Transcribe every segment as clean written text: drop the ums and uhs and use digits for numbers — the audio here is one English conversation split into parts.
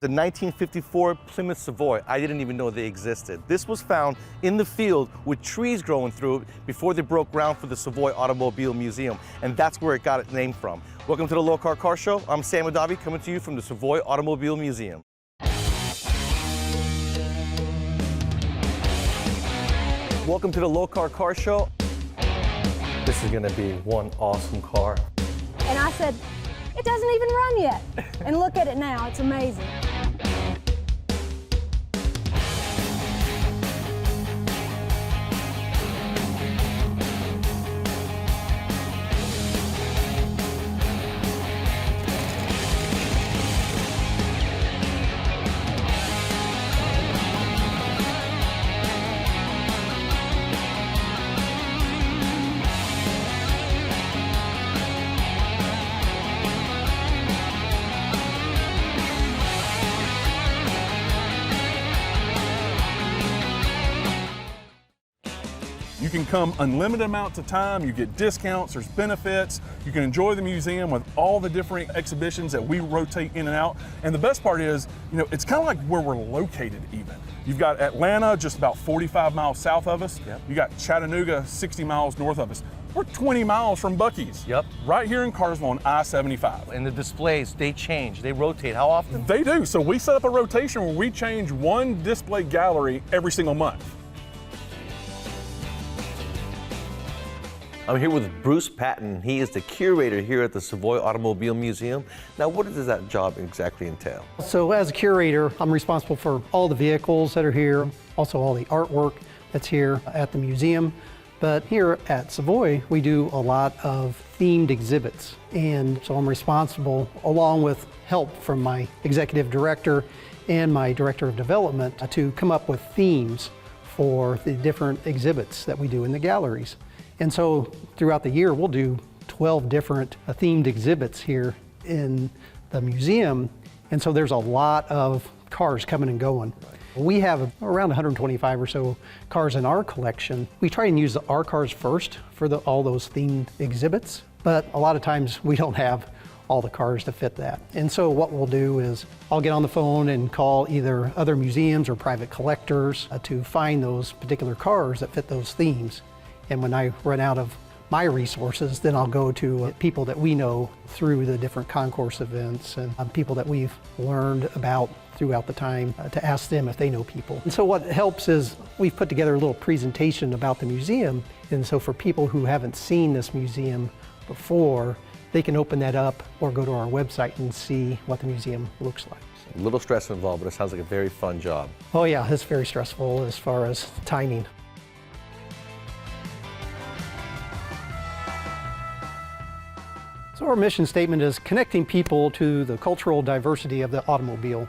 The 1954 Plymouth Savoy, I didn't even know they existed. This was found in the field with trees growing through it before they broke ground for the Savoy Automobile Museum, and that's where it got its name from. Welcome to the Lokar Car Show. I'm Sam Adavi, coming to you from the Savoy Automobile Museum. Welcome to the Lokar Car Show. This is gonna be one awesome car. And I said, it doesn't even run yet. And look at it now, it's amazing. You can come unlimited amounts of time, you get discounts, there's benefits, you can enjoy the museum with all the different exhibitions that we rotate in and out. And the best part is, it's kind of like where we're located even. You've got Atlanta just about 45 miles south of us. Yep. You got Chattanooga 60 miles north of us. We're 20 miles from Buc-ee's. Yep. Right here in Cartersville on I-75. And the displays, they change, they rotate. How often? They do. So we set up a rotation where we change one display gallery every single month. I'm here with Bruce Patton. He is the curator here at the Savoy Automobile Museum. Now, what does that job exactly entail? So as a curator, I'm responsible for all the vehicles that are here, also all the artwork that's here at the museum. But here at Savoy, we do a lot of themed exhibits. And so I'm responsible, along with help from my executive director and my director of development, to come up with themes for the different exhibits that we do in the galleries. And so throughout the year, we'll do 12 different themed exhibits here in the museum. And so there's a lot of cars coming and going. We have around 125 or so cars in our collection. We try and use our cars first for all those themed exhibits, but a lot of times we don't have all the cars to fit that. And so what we'll do is I'll get on the phone and call either other museums or private collectors to find those particular cars that fit those themes. And when I run out of my resources, then I'll go to people that we know through the different concourse events and people that we've learned about throughout the time to ask them if they know people. And so what helps is we've put together a little presentation about the museum. And so for people who haven't seen this museum before, they can open that up or go to our website and see what the museum looks like. A little stress involved, but it sounds like a very fun job. Oh yeah, it's very stressful as far as timing. So our mission statement is connecting people to the cultural diversity of the automobile.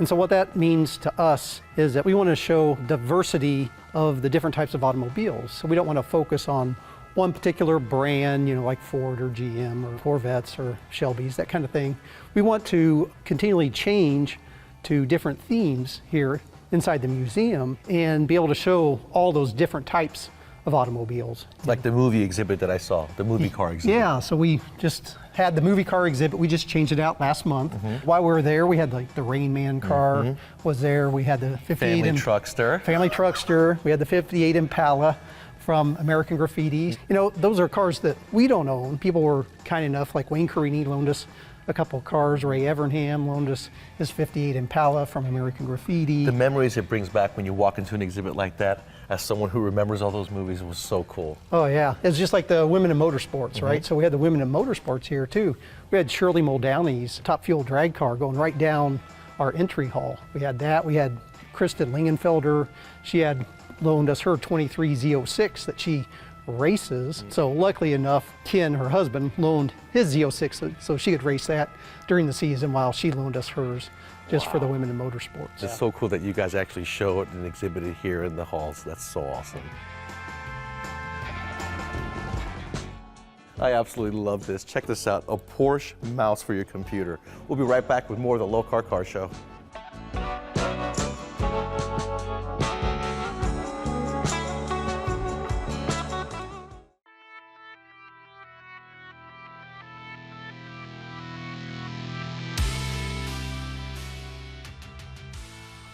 And so what that means to us is that we want to show diversity of the different types of automobiles. So we don't want to focus on one particular brand, like Ford or GM or Corvettes or Shelbys, that kind of thing. We want to continually change to different themes here inside the museum and be able to show all those different types of automobiles. Like the movie exhibit that I saw, the movie car exhibit. Yeah, so we just had the movie car exhibit. We just changed it out last month. While we were there, we had like the Rain Man car was there. We had the 58 Family Truckster. Family Truckster. We had the 58 Impala from American Graffiti. Those are cars that we don't own. People were kind enough, like Wayne Carini loaned us a couple of cars. Ray Evernham loaned us his 58 Impala from American Graffiti. The memories it brings back when you walk into an exhibit like that, as someone who remembers all those movies, was so cool. Oh yeah, it's just like the Women in Motorsports, right? So we had the Women in Motorsports here too. We had Shirley Muldowney's Top Fuel drag car going right down our entry hall. We had that. We had Kristen Lingenfelder. She had loaned us her 23 Z06 that she races. So luckily enough, Ken, her husband, loaned his Z06 so she could race that during the season while she loaned us hers just for the Women in Motorsports. It's so cool that you guys actually show it and exhibit it here in the halls. That's so awesome. I absolutely love this. Check this out, a Porsche mouse for your computer. We'll be right back with more of the Lokar Car Show.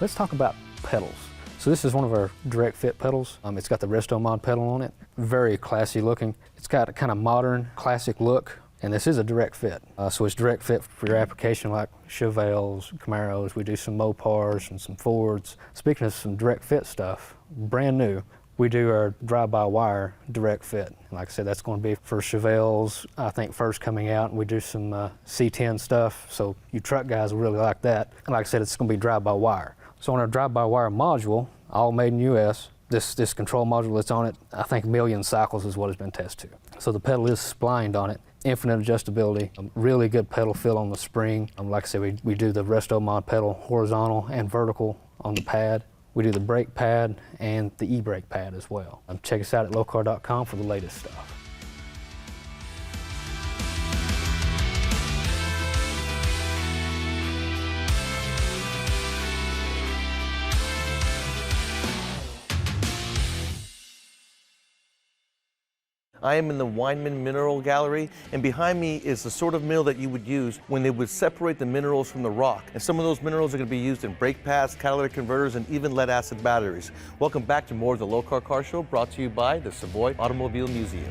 Let's talk about pedals. So this is one of our direct fit pedals. It's got the Resto Mod pedal on it. Very classy looking. It's got a kind of modern, classic look, and this is a direct fit. So it's direct fit for your application like Chevelles, Camaros. We do some Mopars and some Fords. Speaking of some direct fit stuff, brand new, we do our drive-by-wire direct fit. And like I said, that's going to be for Chevelles, I think, first coming out. And we do some C10 stuff, so you truck guys will really like that. And like I said, it's going to be drive-by-wire. So on our drive-by-wire module, all made in U.S., this control module that's on it, I think 1 million cycles is what it's been tested to. So the pedal is splined on it, infinite adjustability, really good pedal feel on the spring. Like I said, we do the Resto Mod pedal horizontal and vertical on the pad. We do the brake pad and the e-brake pad as well. Check us out at lokar.com for the latest stuff. I am in the Weinman Mineral Gallery, and behind me is the sort of mill that you would use when they would separate the minerals from the rock. And some of those minerals are going to be used in brake pads, catalytic converters, and even lead-acid batteries. Welcome back to more of the Lokar Car Show, brought to you by the Savoy Automobile Museum.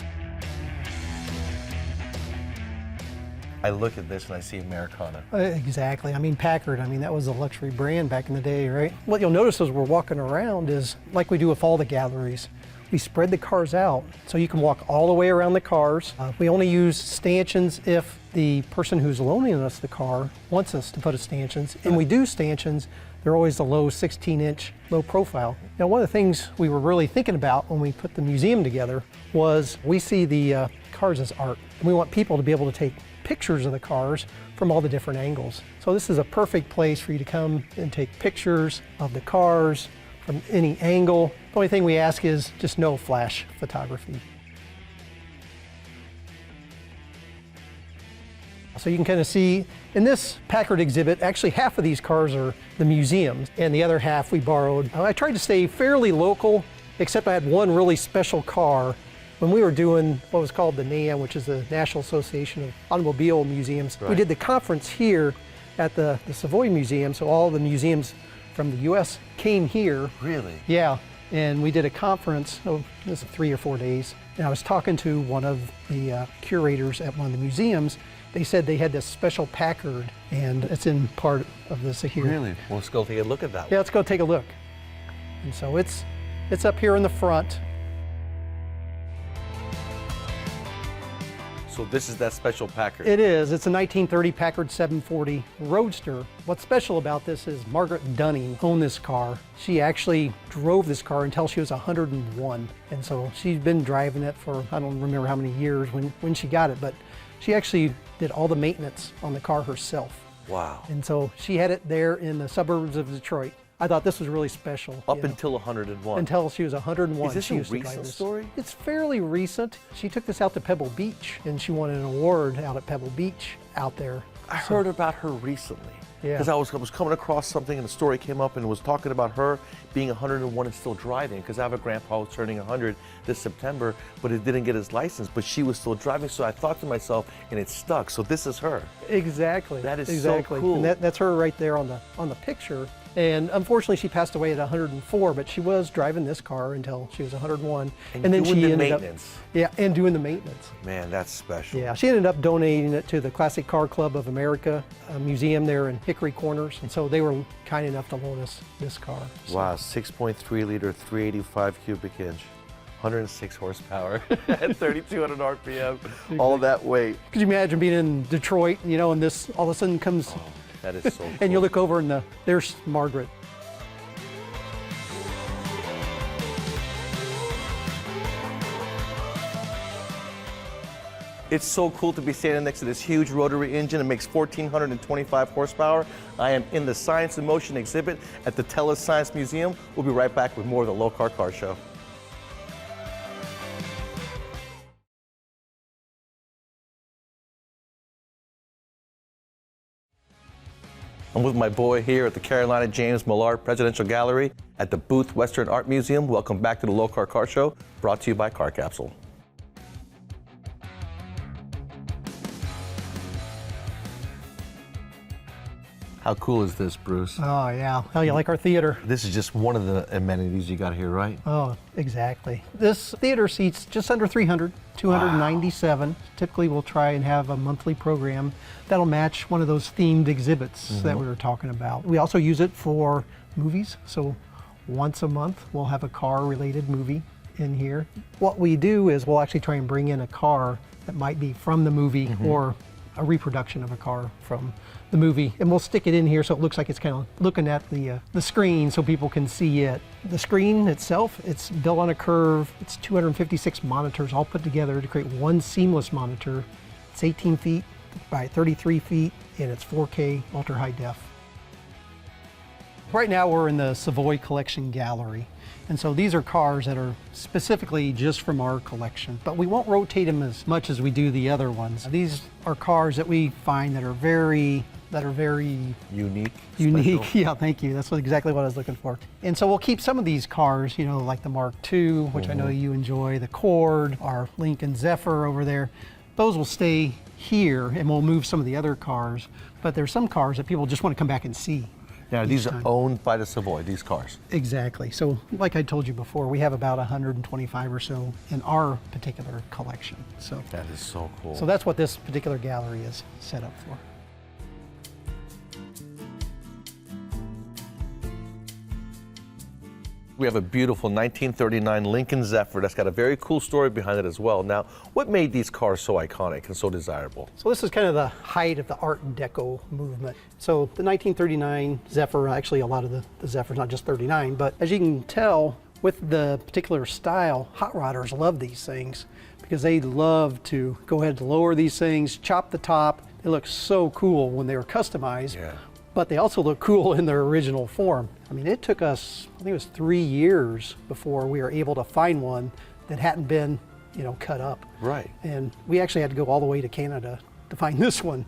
I look at this and I see Americana. Exactly. I mean, Packard, that was a luxury brand back in the day, right? What you'll notice as we're walking around is, like we do with all the galleries, we spread the cars out so you can walk all the way around the cars. We only use stanchions if the person who's loaning us the car wants us to put a stanchions. And we do stanchions, they're always the low 16-inch, low profile. Now, one of the things we were really thinking about when we put the museum together was we see the cars as art. And we want people to be able to take pictures of the cars from all the different angles. So this is a perfect place for you to come and take pictures of the cars from any angle. The only thing we ask is just no flash photography. So you can kind of see in this Packard exhibit, actually half of these cars are the museum's and the other half we borrowed. I tried to stay fairly local, except I had one really special car. When we were doing what was called the NAM, which is the National Association of Automobile Museums, we did the conference here at the Savoy Museum, so all the museums from the U.S. came here. Really? Yeah, and we did a conference, it was 3 or 4 days, and I was talking to one of the curators at one of the museums. They said they had this special Packard, and it's in part of this here. Really? Well, let's go take a look at that. Yeah, let's go take a look. And so it's up here in the front. So this is that special Packard. It is. It's a 1930 Packard 740 Roadster. What's special about this is Margaret Dunning owned this car. She actually drove this car until she was 101. And so she's been driving it for, I don't remember how many years when she got it, but she actually did all the maintenance on the car herself. Wow. And so she had it there in the suburbs of Detroit. I thought this was really special. Up until 101. Until she was 101. Is this she a recent story? It's fairly recent. She took this out to Pebble Beach, and she won an award out at Pebble Beach out there. I heard about her recently. Yeah. Because I was coming across something and the story came up and it was talking about her being 101 and still driving. Because I have a grandpa who's turning 100 this September, but he didn't get his license, but she was still driving. So I thought to myself, and it stuck. So this is her. Exactly. That is exactly. so cool. And that's her right there on the picture. And unfortunately, she passed away at 104, but she was driving this car until she was 101. And then doing she the ended maintenance. and doing the maintenance. Man, that's special. Yeah, she ended up donating it to the Classic Car Club of America, a museum there in Hickory Corners. And so they were kind enough to loan us this car. So. Wow, 6.3 liter, 385 cubic inch, 106 horsepower at 3,200 RPM, all that weight. Could you imagine being in Detroit, and this all of a sudden comes, That is so cool. and you look over and there's Margaret. It's so cool to be standing next to this huge rotary engine. It makes 1,425 horsepower. I am in the Science in Motion exhibit at the Tellus Science Museum. We'll be right back with more of the Lokar Car Show. I'm with my boy here at the Carolina James Millard Presidential Gallery at the Booth Western Art Museum. Welcome back to the Lokar Car Show, brought to you by Car Capsule. How cool is this, Bruce? Oh, yeah. Oh, you like our theater? This is just one of the amenities you got here, right? Oh, exactly. This theater seats just under 300, 297. Wow. Typically, we'll try and have a monthly program that'll match one of those themed exhibits that we were talking about. We also use it for movies. So once a month, we'll have a car-related movie in here. What we do is we'll actually try and bring in a car that might be from the movie or a reproduction of a car from the movie, and we'll stick it in here so it looks like it's kind of looking at the screen so people can see it. The screen itself, it's built on a curve. It's 256 monitors all put together to create one seamless monitor. It's 18 feet by 33 feet, and it's 4K ultra high def. Right now we're in the Savoy Collection Gallery. And so these are cars that are specifically just from our collection, but we won't rotate them as much as we do the other ones. These are cars that we find that are very unique. Unique, special. yeah, thank you. That's exactly what I was looking for. And so we'll keep some of these cars, you know, like the Mark II, which I know you enjoy, the Cord, our Lincoln Zephyr over there. Those will stay here, and we'll move some of the other cars. But there's some cars that people just want to come back and see. Now, these are owned by the Savoy, these cars. Exactly. So like I told you before, we have about 125 or so in our particular collection. So that is so cool. So that's what this particular gallery is set up for. We have a beautiful 1939 Lincoln Zephyr that's got a very cool story behind it as well. Now, what made these cars so iconic and so desirable? So this is kind of the height of the Art Deco movement. So the 1939 Zephyr, actually a lot of the Zephyrs, not just 39, but as you can tell with the particular style, hot rodders love these things because they love to go ahead and lower these things, chop the top. They look so cool when they were customized. Yeah. But they also look cool in their original form. I mean, it took us, I think it was 3 years before we were able to find one that hadn't been, you know, cut up. Right. And we actually had to go all the way to Canada to find this one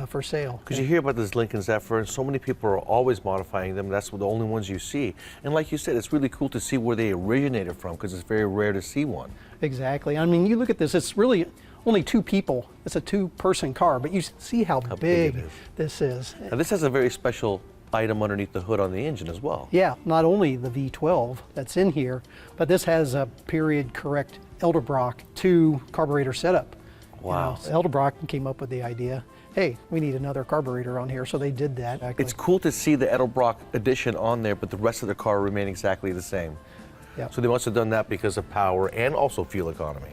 for sale. Because you hear about this Lincoln Zephyr, and so many people are always modifying them. That's the only ones you see. And like you said, it's really cool to see where they originated from, because it's very rare to see one. Exactly. I mean, you look at this, it's really only 2 people. It's a 2-person car, but you see how big this is. Now, this has a very special item underneath the hood on the engine as well. Yeah, not only the V12 that's in here, but this has a period correct Edelbrock 2 carburetor setup. Wow. You know, Edelbrock came up with the idea, hey, we need another carburetor on here, so they did that. It's cool to see the Edelbrock addition on there, but the rest of the car remain exactly the same. Yep. So they must have done that because of power and also fuel economy.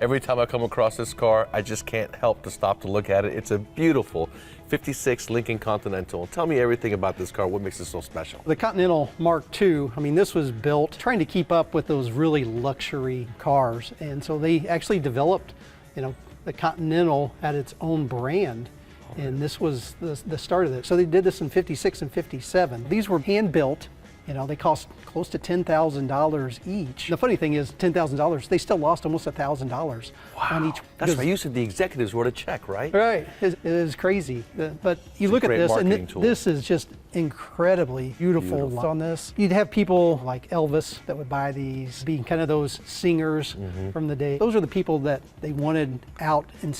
Every time I come across this car, I just can't help to stop to look at it. It's a beautiful 56 Lincoln Continental. Tell me everything about this car. What makes it so special? The Continental Mark II, I mean, this was built trying to keep up with those really luxury cars. And so they actually developed, you know, the Continental had its own brand. And this was the start of it. So they did this in 56 and 57. These were hand built. You know, they cost close to $10,000 each. The funny thing is, $10,000, they still lost almost $1,000 on each. That's right. You said the executives wrote a check, right? Right. It is crazy. But you look at this, and this is just incredibly beautiful on this. You'd have people like Elvis that would buy these, being kind of those singers from the day. Those are the people that they wanted out and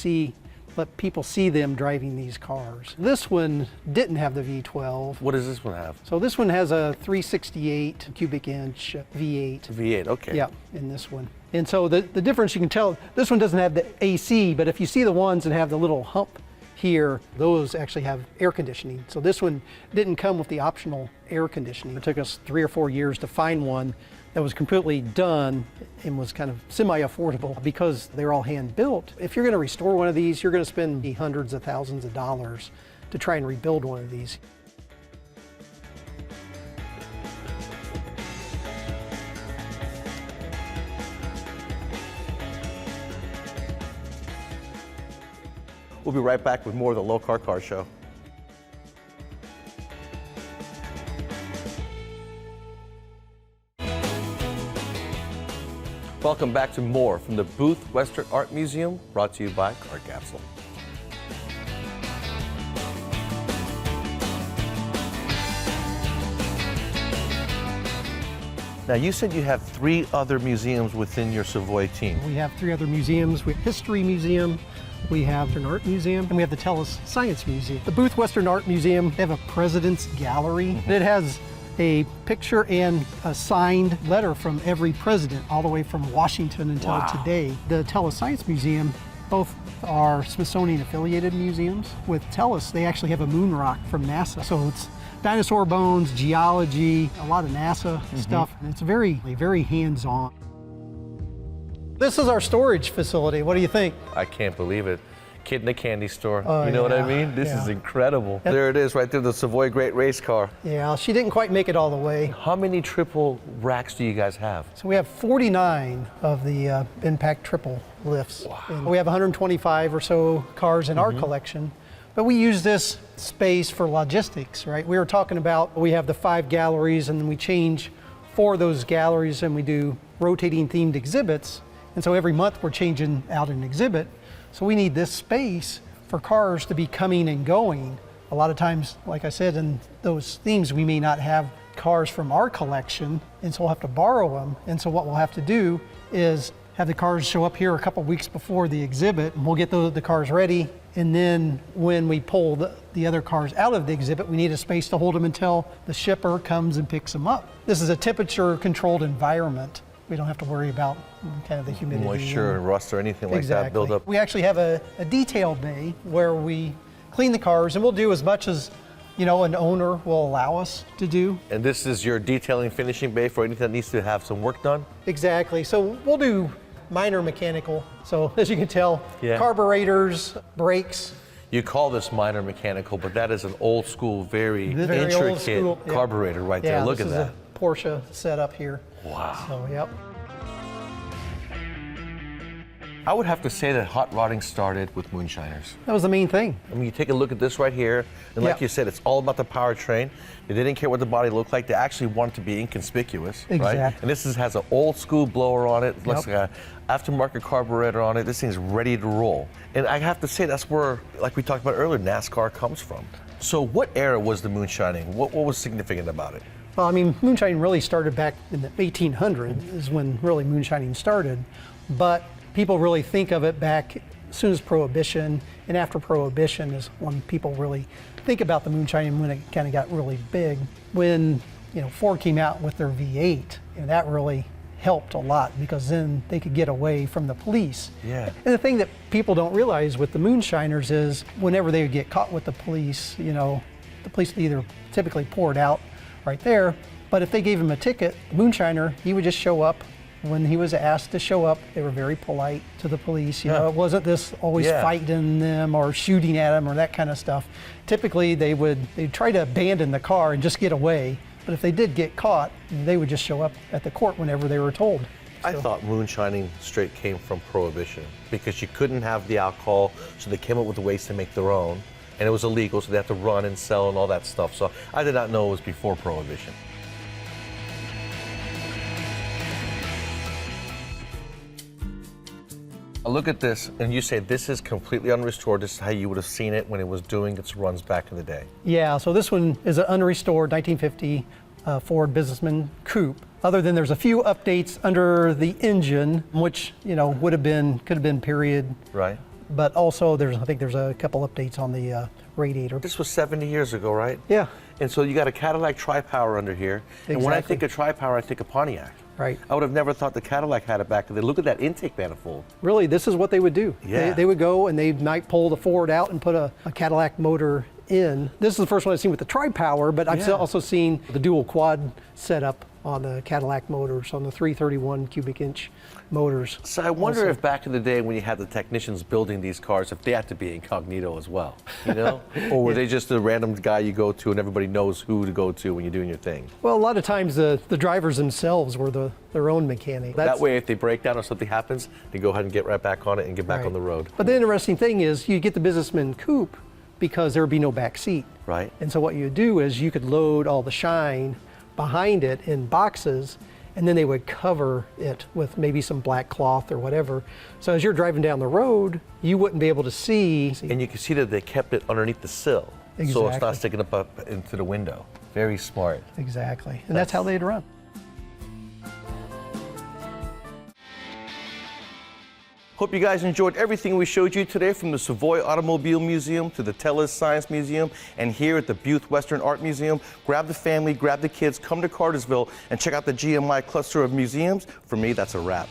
let people see them driving these cars. This one didn't have the V12. What does this one have? So this one has a 368 cubic inch V8. V8, okay. Yeah, in this one. And so the difference you can tell, this one doesn't have the AC, but if you see the ones that have the little hump here, those actually have air conditioning. So this one didn't come with the optional air conditioning. It took us 3 or 4 years to find one that was completely done and was kind of semi-affordable because they're all hand built. If you're going to restore one of these, you're going to spend hundreds of thousands of dollars to try and rebuild one of these. We'll be right back with more of the Lokar Car Show. Welcome back to more from the Booth Western Art Museum, brought to you by Car Capsule. Now, you said you have 3 other museums within your Savoy team. We have 3 other museums. We have History Museum, we have Western Art Museum, and we have the Tellus Science Museum. The Booth Western Art Museum, they have a President's Gallery. It has a picture and a signed letter from every president, all the way from Washington until today. The Tellus Science Museum, both are Smithsonian affiliated museums. With Tellus, they actually have a moon rock from NASA. So it's dinosaur bones, geology, a lot of NASA stuff. And it's very, very hands-on. This is our storage facility. What do you think? I can't believe it. Kid in a candy store. Oh, you know what I yeah, mean? This yeah. is incredible. There it is right there, the Savoy Great Race Car. Yeah, she didn't quite make it all the way. How many triple racks do you guys have? So we have 49 of the impact triple lifts. Wow. And we have 125 or so cars in our collection. But we use this space for logistics, right? We were talking about, we have the 5 galleries and then we change 4 of those galleries and we do rotating themed exhibits. And so every month we're changing out an exhibit. So we need this space for cars to be coming and going. A lot of times, like I said, in those themes, we may not have cars from our collection, and so we'll have to borrow them. And so what we'll have to do is have the cars show up here a couple weeks before the exhibit, and we'll get the cars ready. And then when we pull the other cars out of the exhibit, we need a space to hold them until the shipper comes and picks them up. This is a temperature-controlled environment. We don't have to worry about kind of the humidity. Moisture and rust or anything like that build up. We actually have a detail bay where we clean the cars, and we'll do as much as an owner will allow us to do. And this is your detailing finishing bay for anything that needs to have some work done? Exactly. So we'll do minor mechanical. So as you can tell, Yeah. carburetors, brakes. You call this minor mechanical, but that is an old school, very Very intricate old school, yeah. carburetor right there. Look at that. This is a Porsche setup here. Wow. So, yep. I would have to say that hot rodding started with Moonshiners. That was the main thing. I mean, you take a look at this right here, and like Yeah. you said, it's all about the powertrain. They didn't care what the body looked like. They actually wanted to be inconspicuous, right? Exactly. And this has an old school blower on it. It looks like an aftermarket carburetor on it. This thing's ready to roll. And I have to say, that's where, like we talked about earlier, NASCAR comes from. So what era was the moonshining? What was significant about it? Well, I mean, moonshining really started back in the 1800s is when really moonshining started. But people really think of it back as soon as Prohibition, and after Prohibition is when people really think about the moonshining, when it kind of got really big. When Ford came out with their V8, and that really helped a lot because then they could get away from the police. Yeah. And the thing that people don't realize with the moonshiners is whenever they would get caught with the police, the police would either typically pour it out right there, but if they gave him a ticket, the moonshiner, he would just show up. When he was asked to show up, they were very polite to the police. It wasn't this always fighting them or shooting at them or that kind of stuff. Typically, they'd try to abandon the car and just get away. But if they did get caught, they would just show up at the court whenever they were told. I thought moonshining straight came from Prohibition because you couldn't have the alcohol, so they came up with ways to make their own. And it was illegal, so they had to run and sell and all that stuff. So I did not know it was before Prohibition. Look at this, and you say this is completely unrestored. This is how you would have seen it when it was doing its runs back in the day. Yeah, so this one is an unrestored 1950 Ford Businessman Coupe. Other than there's a few updates under the engine, which could have been period. Right. But also I think there's a couple updates on the radiator. This was 70 years ago, right? Yeah. And so you got a Cadillac Tri-Power under here. And when I Exactly. think of Tri-Power, I think of Pontiac. Right. I would have never thought the Cadillac had it back then. Look at that intake manifold. Really, this is what they would do. Yeah. They would go and they might pull the Ford out and put a Cadillac motor in. This is the first one I've seen with the Tri-Power, but I've also seen the dual quad setup on the Cadillac motors, on the 331 cubic inch motors. So I wonder if back in the day when you had the technicians building these cars, if they had to be incognito as well, Or were they just a random guy you go to and everybody knows who to go to when you're doing your thing? Well, a lot of times the drivers themselves were their own mechanic. That way, if they break down or something happens, they go ahead and get right back on it and get back Right. on the road. But the interesting thing is you get the Businessman Coupe because there would be no back seat. Right. And so what you would do is you could load all the shine behind it in boxes, and then they would cover it with maybe some black cloth or whatever. So as you're driving down the road, you wouldn't be able to see. And you can see that they kept it underneath the sill. So it's Exactly. not sticking up into the window. Very smart. Exactly. And that's how they'd run. Hope you guys enjoyed everything we showed you today, from the Savoy Automobile Museum to the Tellus Science Museum and here at the Butte Western Art Museum. Grab the family, grab the kids, come to Cartersville and check out the GMI cluster of museums. For me, that's a wrap.